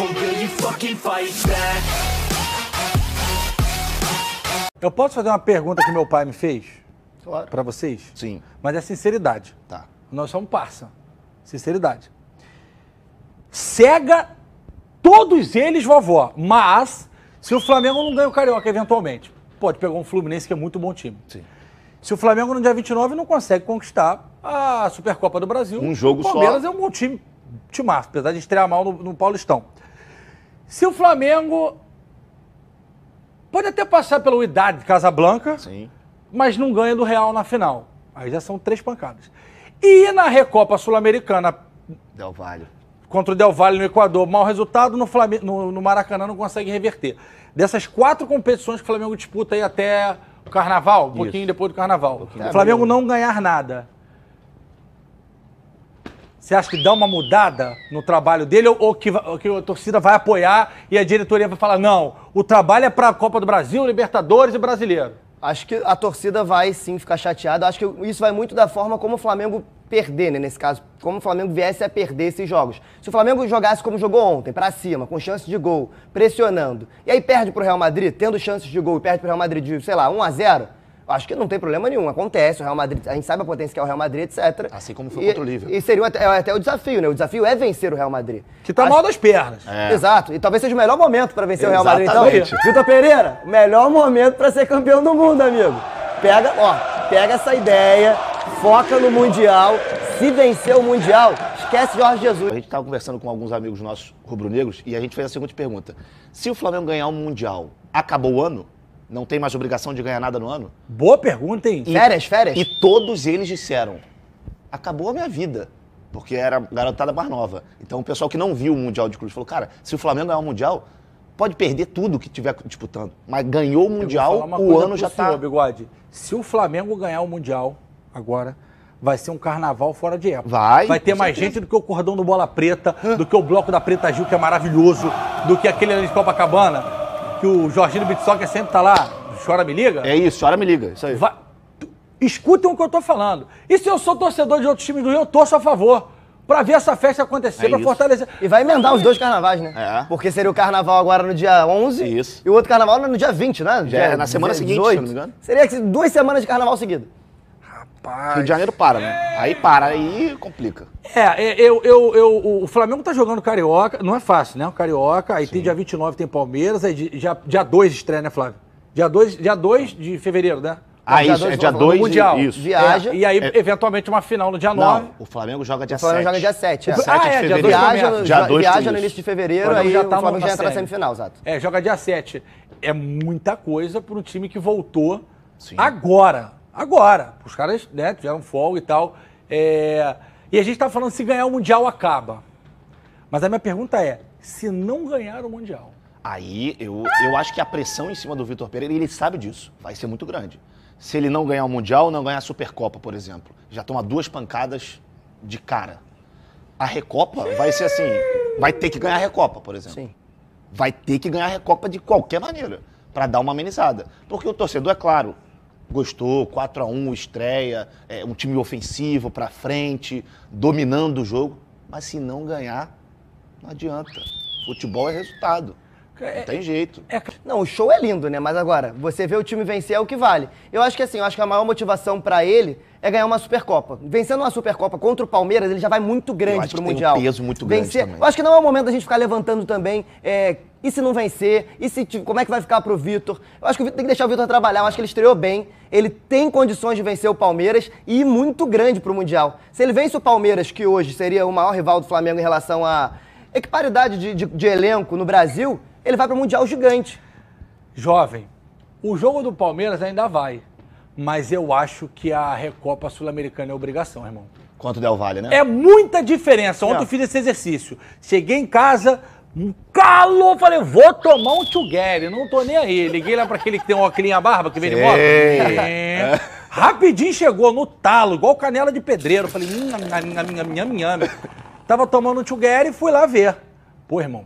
or will you fucking fight back? Eu posso fazer uma pergunta que meu pai me fez? Claro. Pra vocês? Sim. Mas é sinceridade. Tá. Nós somos parça. Sinceridade. Cega todos eles, vovó. Mas, se o Flamengo não ganha o Carioca eventualmente, pode pegar um Fluminense que é muito bom time. Sim. Se o Flamengo no dia 29 não consegue conquistar a Supercopa do Brasil, Um jogo só. o Palmeiras é um bom time, timaço, apesar de estrear mal no Paulistão. Se o Flamengo pode até passar pelo Wydad de Casablanca, Sim. mas não ganha do Real na final. Aí já são 3 pancadas. E na Recopa Sul-Americana Del Valle. contra o Del Valle no Equador, mau resultado, no Maracanã não consegue reverter. Dessas 4 competições que o Flamengo disputa aí até o Carnaval, um pouquinho depois do Carnaval, o Flamengo não ganhar nada. Você acha que dá uma mudada no trabalho dele ou que a torcida vai apoiar e a diretoria vai falar, não, o trabalho é para a Copa do Brasil, Libertadores e Brasileiro? Acho que a torcida vai sim ficar chateada. Acho que isso vai muito da forma como o Flamengo perder, né? Nesse caso, como o Flamengo viesse a perder esses jogos. Se o Flamengo jogasse como jogou ontem, pra cima, com chances de gol, pressionando, e aí perde pro Real Madrid, tendo chances de gol e perde pro Real Madrid de, sei lá, 1-0, acho que não tem problema nenhum. Acontece, o Real Madrid, a gente sabe a potência que é o Real Madrid, etc. Assim como foi contra o Liverpool. E seria até o desafio, né? O desafio é vencer o Real Madrid. Que tá mal das pernas. Exato. E talvez seja o melhor momento pra vencer o Real Madrid. Então, Exatamente. Vitor Pereira, melhor momento pra ser campeão do mundo, amigo. Pega essa ideia, foca no Mundial. Se vencer o Mundial, esquece Jorge Jesus. A gente estava conversando com alguns amigos nossos rubro-negros e a gente fez a seguinte pergunta. Se o Flamengo ganhar um Mundial, acabou o ano? Não tem mais obrigação de ganhar nada no ano? Boa pergunta, hein? Férias? E todos eles disseram, acabou a minha vida. Porque era garotada mais nova. Então o pessoal que não viu o Mundial de Clubes falou, cara, se o Flamengo ganhar o Mundial, pode perder tudo que estiver disputando. Mas ganhou o Mundial, o ano já tá... Bigode. Se o Flamengo ganhar o Mundial agora, vai ser um carnaval fora de época. Vai ter com mais certeza. gente do que o Cordão do Bola Preta, do que o Bloco da Preta Gil, que é maravilhoso, do que aquele ali de Copacabana, que o Jorginho Bitsocker sempre tá lá, chora me liga. É isso, chora me liga, isso aí. Escutem o que eu tô falando. E se eu sou torcedor de outros times do Rio, eu torço a favor. Pra ver essa festa acontecer, pra isso. fortalecer. E vai emendar os 2 carnavais, né? É. Porque seria o carnaval agora no dia 11 Isso. e o outro carnaval no dia 20, né? Já é na semana seguinte, se eu não me engano. Seria 2 semanas de carnaval seguido. Rio de Janeiro para, né? Aí para, aí complica. O Flamengo tá jogando Carioca, não é fácil, né? O Carioca, aí tem dia 29 tem Palmeiras, aí dia 2 estreia, né, Flávio? Dia 2 de fevereiro, né? Isso, é dia 2 Mundial. Isso. Viaja. E aí, eventualmente, uma final no dia 9. Não, o Flamengo joga dia O Flamengo 7. joga dia 7. 7 de dia fevereiro. 2 Viaja, Dia 2 viaja tem no isso. início de fevereiro, O Flamengo aí já o tá Flamengo na já entra na série. semifinal, exato. Joga dia 7. É muita coisa para um time que voltou Sim. agora. Os caras, né, tiveram folga e tal. E a gente tá falando se ganhar o Mundial acaba. Mas a minha pergunta é, se não ganhar o Mundial? Aí eu acho que a pressão em cima do Vitor Pereira, ele sabe disso, vai ser muito grande. Se ele não ganhar o Mundial, não ganhar a Supercopa, por exemplo, já toma 2 pancadas de cara. A Recopa vai ser assim, vai ter que ganhar a Recopa, por exemplo. Sim. Vai ter que ganhar a Recopa de qualquer maneira, para dar uma amenizada. Porque o torcedor, é claro, gostou, 4-1, estreia, um time ofensivo pra frente, dominando o jogo, mas se não ganhar, não adianta. Futebol é resultado. Não tem jeito. Não, o show é lindo, né? Mas agora, você vê o time vencer é o que vale. Eu acho que assim, a maior motivação pra ele é ganhar uma Supercopa. Vencendo uma Supercopa contra o Palmeiras, ele já vai muito Eu grande acho pro que tem Mundial. um peso muito grande também. Eu acho que não é o momento da gente ficar levantando também, e se não vencer? E se, como é que vai ficar pro Vitor? Eu acho que tem que deixar o Vitor trabalhar. Eu acho que ele estreou bem. Ele tem condições de vencer o Palmeiras e ir muito grande pro Mundial. Se ele vence o Palmeiras, que hoje seria o maior rival do Flamengo em relação à equiparidade de elenco no Brasil, ele vai pro Mundial gigante. Jovem, o jogo do Palmeiras ainda vai. Mas eu acho que a Recopa Sul-Americana é obrigação, irmão. Quanto o Del Valle, né? É muita diferença. Ontem eu fiz esse exercício. Cheguei em casa, um calor, falei, vou tomar um Tchugueri, não tô nem aí. Liguei lá pra aquele que tem um óculos a barba, que vem de moto. Rapidinho chegou, no talo, igual canela de pedreiro. Falei, minha. Tava tomando um Tchugueri e fui lá ver. Pô, irmão,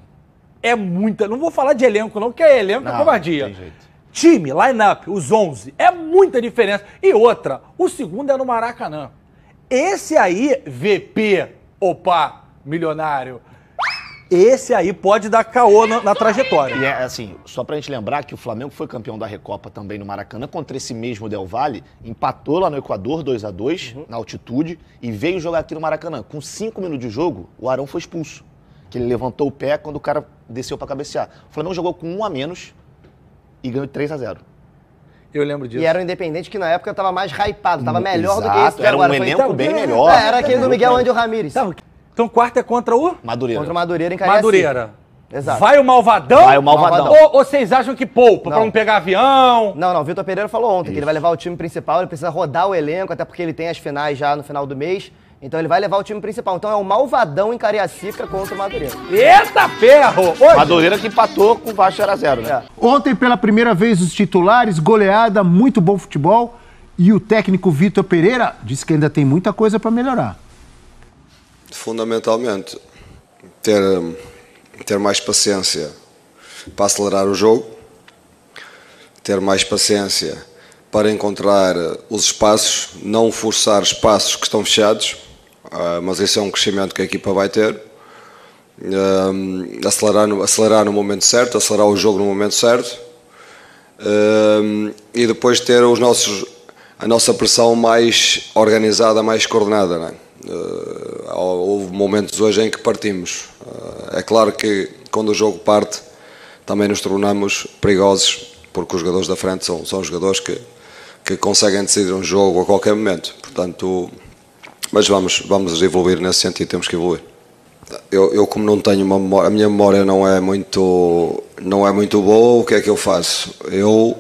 é muita... Não vou falar de elenco não, porque elenco é covardia. Tem jeito. Time, line-up, os 11, é muita diferença. E outra, o segundo é no Maracanã. Esse aí, VP, opa, milionário, Esse aí pode dar caô na trajetória. E é assim, só pra gente lembrar que o Flamengo foi campeão da Recopa também no Maracanã contra esse mesmo Del Valle, empatou lá no Equador 2-2 na altitude e veio jogar aqui no Maracanã. Com 5 minutos de jogo, o Arão foi expulso. Que ele levantou o pé quando o cara desceu pra cabecear. O Flamengo jogou com 1 a menos e ganhou 3-0. Eu lembro disso. E era o Independente que na época tava mais hypado, tava melhor do que Exato, esse de era agora. um Foi elenco bem melhor. Era aquele do Miguel Ângelo Ramírez. Então quarta é contra o? Madureira. Contra o Madureira em Cariacica. Madureira. Exato. Vai o Malvadão? Vai o Malvadão. Ou vocês acham que poupa pra não pegar avião? Não, o Vitor Pereira falou ontem que ele vai levar o time principal, ele precisa rodar o elenco, até porque ele tem as finais já no final do mês. Então ele vai levar o time principal. Então é o Malvadão em Cariacica contra o Madureira. Eita ferro! Hoje. Madureira que empatou com o Vasco 0-0, né? É. Ontem, pela primeira vez, os titulares, goleada, muito bom futebol. E o técnico Vitor Pereira disse que ainda tem muita coisa para melhorar. Fundamentalmente, ter mais paciência para acelerar o jogo, ter mais paciência para encontrar os espaços, não forçar espaços que estão fechados, mas esse é um crescimento que a equipa vai ter. Acelerar no momento certo, acelerar o jogo no momento certo, e depois ter a nossa pressão mais organizada, mais coordenada, não é? Houve momentos hoje em que partimos. É claro que quando o jogo parte também nos tornamos perigosos, porque os jogadores da frente são jogadores que conseguem decidir um jogo a qualquer momento. Portanto, mas vamos evoluir nesse sentido, temos que evoluir. Eu como não tenho uma memória, a minha memória não é muito boa, o que é que eu faço? Eu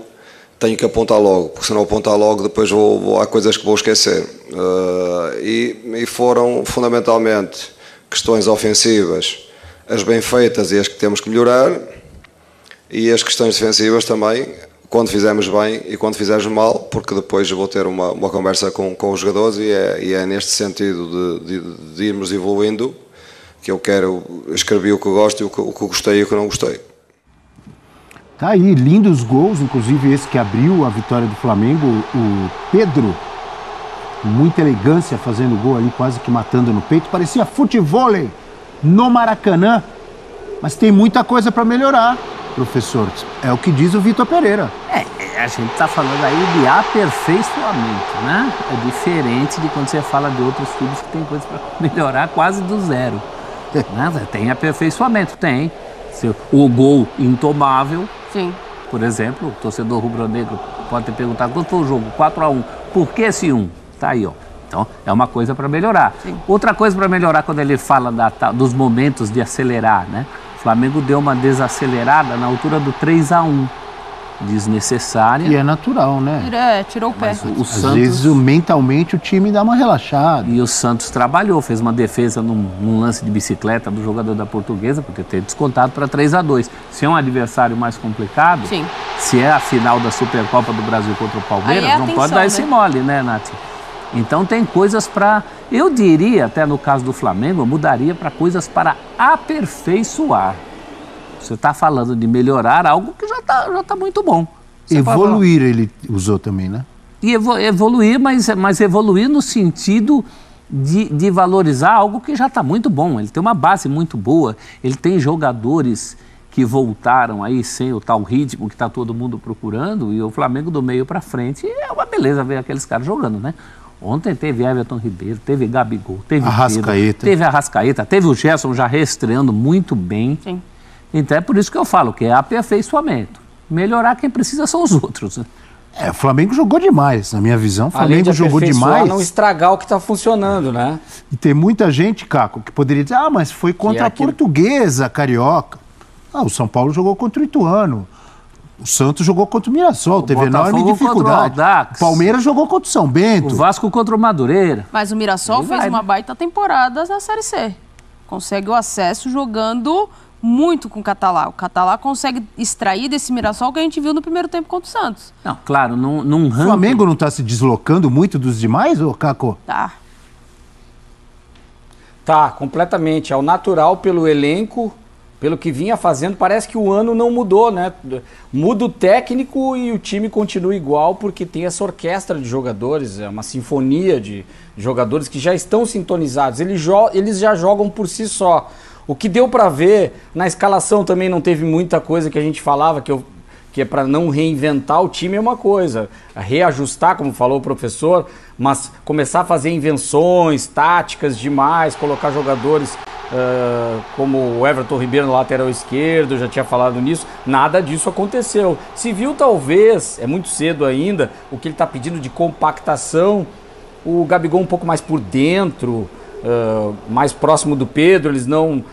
tenho que apontar logo, porque se não apontar logo depois há coisas que vou esquecer. E foram fundamentalmente questões ofensivas, as bem feitas e as que temos que melhorar, e as questões defensivas também, quando fizermos bem e quando fizermos mal, porque depois vou ter uma conversa com os jogadores e é neste sentido de irmos evoluindo que eu escrevi o que eu gosto e o que gostei e o que não gostei. Tá aí, lindos gols, inclusive esse que abriu a vitória do Flamengo, o Pedro, com muita elegância fazendo gol ali, quase que matando no peito, parecia futevôlei no Maracanã, mas tem muita coisa para melhorar, professor, é o que diz o Vitor Pereira. A gente está falando aí de aperfeiçoamento, né? É diferente de quando você fala de outros clubes que tem coisa para melhorar quase do zero. Né? Tem aperfeiçoamento, tem. O gol intomável. Sim. Por exemplo, o torcedor rubro-negro pode ter perguntado quanto foi o jogo? 4-1. Por que esse 1? Tá aí, ó. Então, é uma coisa para melhorar. Sim. Outra coisa para melhorar quando ele fala dos momentos de acelerar, né? O Flamengo deu uma desacelerada na altura do 3-1. Desnecessária. E é natural, né? Tirou o pé. Às vezes, mentalmente, o time dá uma relaxada. E o Santos trabalhou, fez uma defesa num lance de bicicleta do jogador da Portuguesa, porque ter descontado para 3-2. Se é um adversário mais complicado, Sim. se é a final da Supercopa do Brasil contra o Palmeiras, Aí é não atenção, pode dar esse né? mole, né, Nath? Então tem coisas para, eu diria, até no caso do Flamengo, eu mudaria para coisas para aperfeiçoar. Você está falando de melhorar algo que já tá muito bom. Você Evoluir, ele usou também, né? E evoluir, mas evoluir no sentido de valorizar algo que já está muito bom. Ele tem uma base muito boa, ele tem jogadores que voltaram aí sem o tal ritmo que está todo mundo procurando, e o Flamengo do meio para frente é uma beleza ver aqueles caras jogando, né? Ontem teve Everton Ribeiro, teve Gabigol, teve Arrascaeta. Teve Arrascaeta, teve o Gerson já reestreando muito bem. Sim. Então é por isso que eu falo que é aperfeiçoamento. Melhorar quem precisa são os outros. Né? O Flamengo jogou demais, na minha visão. O Além Flamengo de jogou demais. não estragar o que está funcionando, né? E tem muita gente, Caco, que poderia dizer, mas foi contra a Portuguesa, Carioca. O São Paulo jogou contra o Ituano. O Santos jogou contra o Mirassol, teve enorme dificuldade. O Palmeiras jogou contra o São Bento. O Vasco contra o Madureira. Mas o Mirassol fez uma baita temporada na Série C. Consegue o acesso jogando muito com o Catalá. O Catalá consegue extrair desse Mirassol que a gente viu no primeiro tempo contra o Santos. Não, claro, num O Flamengo não está se deslocando muito dos demais, ô Caco? Tá. Tá, completamente. É o natural pelo elenco, pelo que vinha fazendo. Parece que o ano não mudou, né? Muda o técnico e o time continua igual porque tem essa orquestra de jogadores, é uma sinfonia de jogadores que já estão sintonizados. Eles já jogam por si só. O que deu para ver, na escalação também não teve muita coisa que a gente falava, que é para não reinventar o time é uma coisa, reajustar, como falou o professor, mas começar a fazer invenções, táticas demais, colocar jogadores como o Everton Ribeiro no lateral esquerdo, já tinha falado nisso, nada disso aconteceu. Se viu talvez, é muito cedo ainda, o que ele está pedindo de compactação, o Gabigol um pouco mais por dentro, mais próximo do Pedro, eles não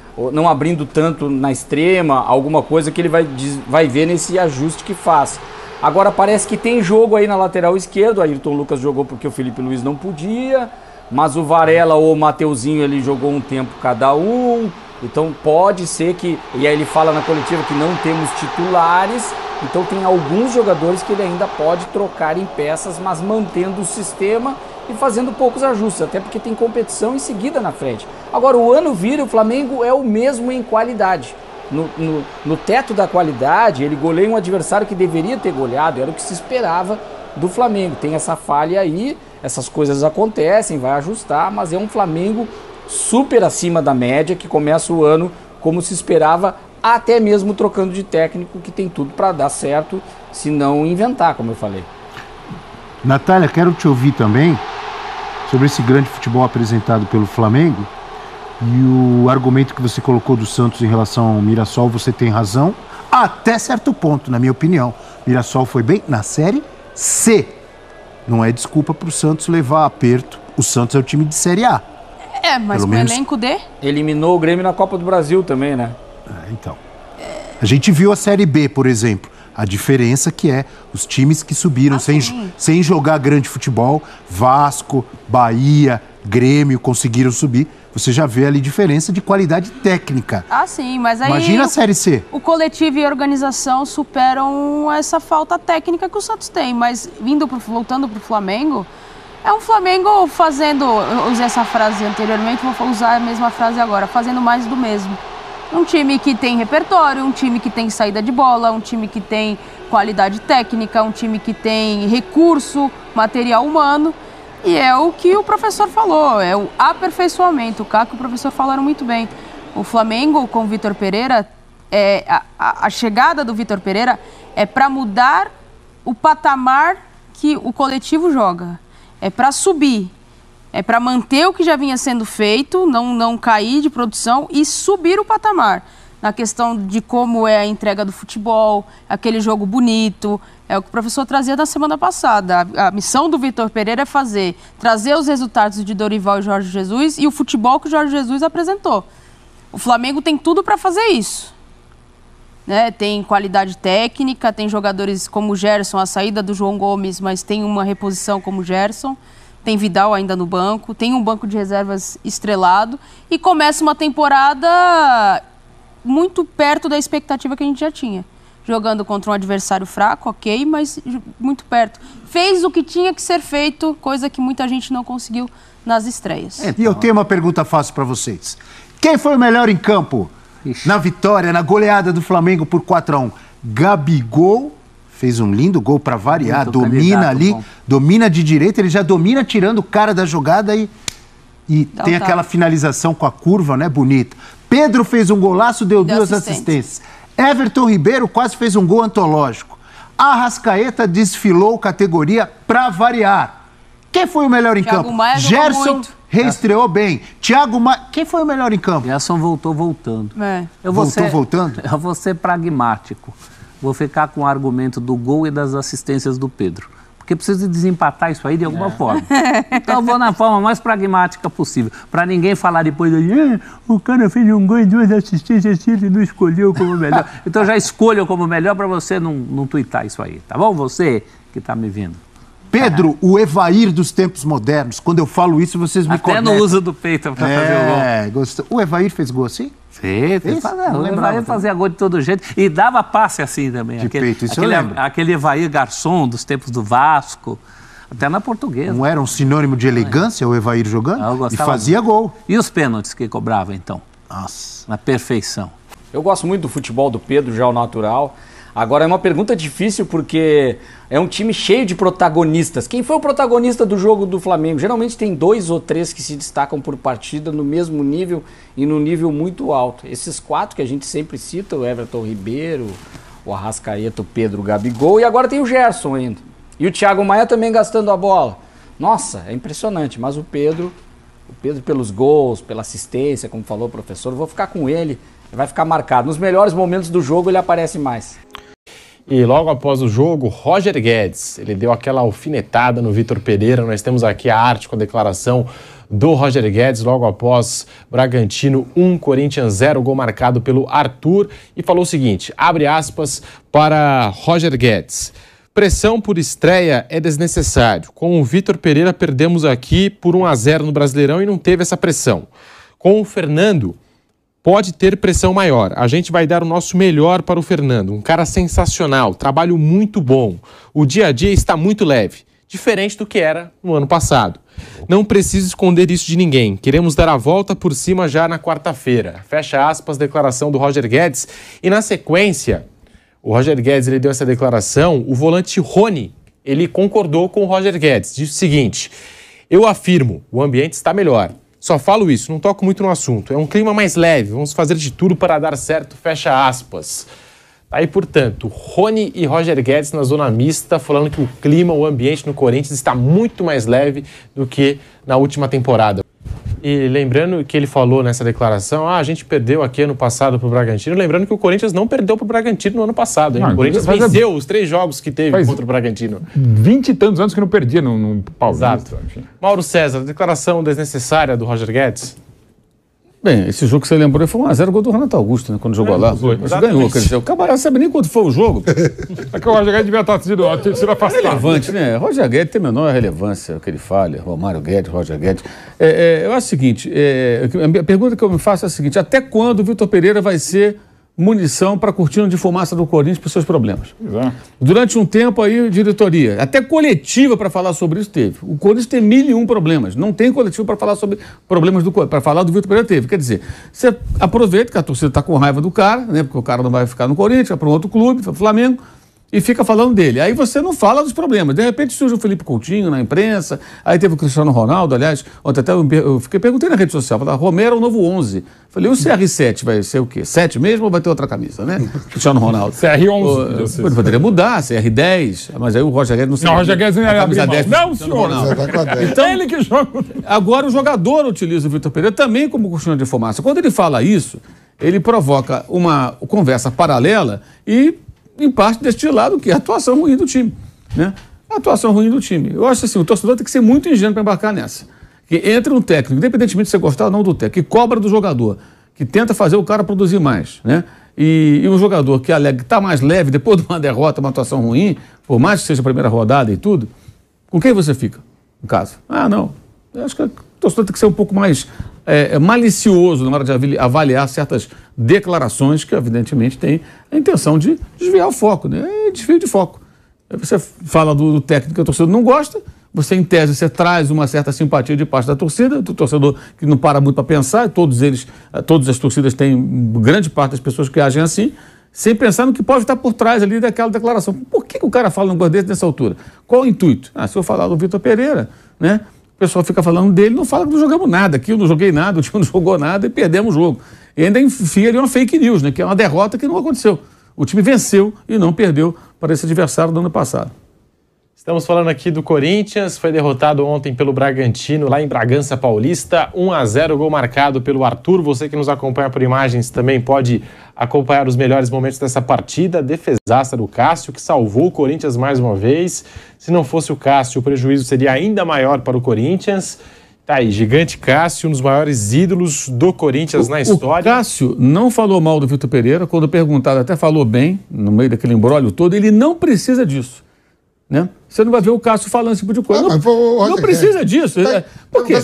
abrindo tanto na extrema, alguma coisa que ele vai ver nesse ajuste que faz. Agora parece que tem jogo aí na lateral esquerda, o Ayrton Lucas jogou porque o Felipe Luiz não podia, mas o Varela ou o Mateuzinho ele jogou um tempo cada um, então pode ser que, e aí ele fala na coletiva que não temos titulares, então tem alguns jogadores que ele ainda pode trocar em peças, mas mantendo o sistema e fazendo poucos ajustes, até porque tem competição em seguida na frente. Agora o ano vira, o Flamengo é o mesmo em qualidade. No teto da qualidade, ele goleia um adversário que deveria ter goleado, era o que se esperava do Flamengo. Tem essa falha aí, essas coisas acontecem, vai ajustar, mas é um Flamengo super acima da média, que começa o ano como se esperava, até mesmo trocando de técnico, que tem tudo para dar certo, se não inventar, como eu falei. Natália, quero te ouvir também sobre esse grande futebol apresentado pelo Flamengo e o argumento que você colocou do Santos em relação ao Mirassol, você tem razão, até certo ponto, na minha opinião. Mirassol foi bem na Série C. Não é desculpa para o Santos levar aperto. O Santos é o time de Série A. Mas com o elenco D? Eliminou o Grêmio na Copa do Brasil também, né? Então. A gente viu a Série B, por exemplo. A diferença que é os times que subiram sem jogar grande futebol, Vasco, Bahia, Grêmio conseguiram subir. Você já vê ali diferença de qualidade técnica. Sim, mas aí... Imagina a Série C. O coletivo e a organização superam essa falta técnica que o Santos tem. Mas voltando para o Flamengo, é um Flamengo fazendo... Eu usei essa frase anteriormente, vou usar a mesma frase agora. Fazendo mais do mesmo. Um time que tem repertório, um time que tem saída de bola, um time que tem qualidade técnica, um time que tem recurso, material humano. E é o que o professor falou, é o aperfeiçoamento. O Caco e o professor falaram muito bem. O Flamengo com o Vitor Pereira, a chegada do Vitor Pereira é para mudar o patamar que o coletivo joga. É para subir. É para manter o que já vinha sendo feito, não cair de produção e subir o patamar. Na questão de como é a entrega do futebol, aquele jogo bonito. É o que o professor trazia na semana passada. A missão do Vitor Pereira é trazer os resultados de Dorival e Jorge Jesus e o futebol que o Jorge Jesus apresentou. O Flamengo tem tudo para fazer isso. Né? Tem qualidade técnica, tem jogadores como o Gerson, a saída do João Gomes, mas tem uma reposição como o Gerson. Tem Vidal ainda no banco, tem um banco de reservas estrelado e começa uma temporada muito perto da expectativa que a gente já tinha. Jogando contra um adversário fraco, ok, mas muito perto. Fez o que tinha que ser feito, coisa que muita gente não conseguiu nas estreias. E eu tenho uma pergunta fácil para vocês. Quem foi o melhor em campo na vitória, na goleada do Flamengo por 4-1? Gabigol fez um lindo gol para variar, muito domina ali, bom. Domina de direita, ele já domina tirando o cara da jogada e então, tem aquela finalização com a curva, né, bonita. Pedro fez um golaço, deu 2 assistências. Everton Ribeiro quase fez um gol antológico. Arrascaeta desfilou categoria para variar. Quem foi o melhor em campo? Maia Gerson reestreou bem. Thiago Maia, quem foi o melhor em campo? Gerson voltou voltando. Voltando? Eu vou ser pragmático. Vou ficar com o argumento do gol e das assistências do Pedro. Porque precisa desempatar isso aí de alguma forma. Então eu vou na forma mais pragmática possível. Para ninguém falar depois, o cara fez um gol e 2 assistências e ele não escolheu como melhor. Então já escolho como melhor para você não tuitar isso aí, tá bom? Você que está me vendo. Pedro, o Evair dos tempos modernos. Quando eu falo isso, vocês me conectam. Até no uso do peito para fazer o gol. Gostou. O Evair fez gol assim? Fez. O Evair fazia gol de todo jeito e dava passe assim também. De peito, isso eu lembro. Aquele Evair Garçom dos tempos do Vasco, até na Portuguesa. Não era um sinônimo de elegância o Evair jogando? E fazia gol. E os pênaltis que cobrava então? Nossa. Na perfeição. Eu gosto muito do futebol do Pedro, já o natural. Agora é uma pergunta difícil porque é um time cheio de protagonistas. Quem foi o protagonista do jogo do Flamengo? Geralmente tem 2 ou 3 que se destacam por partida no mesmo nível e no nível muito alto. Esses 4 que a gente sempre cita, o Everton Ribeiro, o Arrascaeta, o Pedro, o Gabigol, e agora tem o Gerson ainda. E o Thiago Maia também gastando a bola. Nossa, é impressionante, mas o Pedro pelos gols, pela assistência, como falou o professor, eu vou ficar com ele, vai ficar marcado. Nos melhores momentos do jogo ele aparece mais. E logo após o jogo, Roger Guedes, ele deu aquela alfinetada no Vitor Pereira. Nós temos aqui a arte com a declaração do Roger Guedes, logo após Bragantino 1, Corinthians 0, gol marcado pelo Arthur, e falou o seguinte, abre aspas para Roger Guedes. Pressão por estreia é desnecessário. Com o Vitor Pereira perdemos aqui por 1-0 no Brasileirão e não teve essa pressão. Com o Fernando pode ter pressão maior. A gente vai dar o nosso melhor para o Fernando. Um cara sensacional, trabalho muito bom. O dia a dia está muito leve, diferente do que era no ano passado. Não preciso esconder isso de ninguém. Queremos dar a volta por cima já na quarta-feira. Fecha aspas, declaração do Roger Guedes. E na sequência, o Roger Guedes ele deu essa declaração, o volante Rony, ele concordou com o Roger Guedes. Disse o seguinte, eu afirmo, o ambiente está melhor. Só falo isso, não toco muito no assunto. É um clima mais leve, vamos fazer de tudo para dar certo, fecha aspas. Aí, portanto, Rony e Roger Guedes na zona mista, falando que o clima, o ambiente no Corinthians está muito mais leve do que na última temporada. E lembrando que ele falou nessa declaração, a gente perdeu aqui ano passado para o Bragantino, lembrando que o Corinthians não perdeu para o Bragantino no ano passado. Hein? O Corinthians venceu os 3 jogos que teve contra o Bragantino. 20 e tantos anos que não perdia no Paulista. Enfim. Mauro César, declaração desnecessária do Roger Guedes? Bem, esse jogo que você lembrou foi 1-0 gol do Renato Augusto, né, quando jogou lá. Você ganhou, quer dizer, o camarada sabe nem quanto foi o jogo. É que o Roger Guedes devia ter sido afastado. É relevante, né? Roger Guedes tem a menor relevância, o que ele fala, Romário Guedes, Roger Guedes. Eu acho o seguinte, a pergunta que eu me faço é a seguinte, até quando o Vitor Pereira vai ser munição para a cortina de fumaça do Corinthians para os seus problemas? Exato. Durante um tempo aí, diretoria, até coletiva para falar sobre isso teve. O Corinthians tem 1001 problemas, não tem coletivo para falar sobre problemas para falar do Vitor Pereira teve. Quer dizer, você aproveita que a torcida está com raiva do cara, né, porque o cara não vai ficar no Corinthians, vai para um outro clube, para o Flamengo, e fica falando dele. Aí você não fala dos problemas. De repente surge o Felipe Coutinho na imprensa, aí teve o Cristiano Ronaldo, aliás, ontem até eu perguntei na rede social, falei, Romero é o novo 11. Falei, o CR7 vai ser o quê? 7 mesmo ou vai ter outra camisa, né? Cristiano Ronaldo. CR11. Poderia mudar, CR10, mas aí o Roger Guedes não sei. Não, o Roger Guedes não era camisa 10. Não, senhor. Então, ele que joga. Agora o jogador utiliza o Vitor Pereira também como cortina de fumaça. Quando ele fala isso, ele provoca uma conversa paralela e em parte destilado, que é a atuação ruim do time, né? A atuação ruim do time. Eu acho assim, o torcedor tem que ser muito ingênuo para embarcar nessa. Que entre um técnico, independentemente de você gostar ou não do técnico, que cobra do jogador, que tenta fazer o cara produzir mais, né? E um jogador que está mais leve depois de uma derrota, uma atuação ruim, por mais que seja a primeira rodada e tudo, com quem você fica, no caso? Não. Eu acho que o torcedor tem que ser um pouco mais malicioso na hora de avaliar certas declarações que, evidentemente, têm a intenção de desviar o foco, né? É desvio de foco. Você fala do técnico que o torcedor não gosta, você, em tese, você traz uma certa simpatia de parte da torcida, do torcedor que não para muito para pensar, todas as torcidas têm grande parte das pessoas que agem assim, sem pensar no que pode estar por trás ali daquela declaração. Por que o cara fala um negócio desse nessa altura? Qual o intuito? Se eu falar do Vitor Pereira, né? O pessoal fica falando dele, não fala que não jogamos nada, que eu não joguei nada, o time não jogou nada e perdemos o jogo. E ainda enfia ali uma fake news, né? Que é uma derrota que não aconteceu. O time venceu e não perdeu para esse adversário do ano passado. Estamos falando aqui do Corinthians, foi derrotado ontem pelo Bragantino, lá em Bragança Paulista, 1-0, gol marcado pelo Arthur. Você que nos acompanha por imagens também pode acompanhar os melhores momentos dessa partida. Defesaça do Cássio, que salvou o Corinthians mais uma vez. Se não fosse o Cássio, o prejuízo seria ainda maior para o Corinthians. Tá aí, gigante Cássio, um dos maiores ídolos do Corinthians na história. O Cássio não falou mal do Vitor Pereira, quando perguntado até falou bem, no meio daquele imbróglio todo, ele não precisa disso. Né? Você não vai ver o Cássio falando esse tipo de coisa. Não precisa disso. Por quê?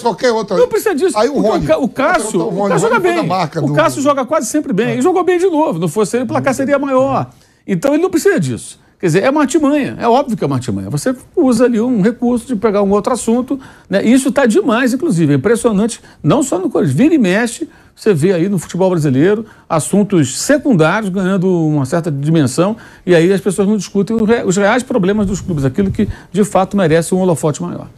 Não precisa disso. Aí o Cássio joga bem. O Cássio joga quase sempre bem. Ele jogou bem de novo. Não fosse ele, o placar seria maior. Então ele não precisa disso. Quer dizer, é uma artimanha, é óbvio que é uma artimanha. Você usa ali um recurso de pegar um outro assunto, né? Isso está demais, inclusive, é impressionante, não só no Corinthians, vira e mexe, você vê aí no futebol brasileiro assuntos secundários ganhando uma certa dimensão e aí as pessoas não discutem os reais problemas dos clubes, aquilo que de fato merece um holofote maior.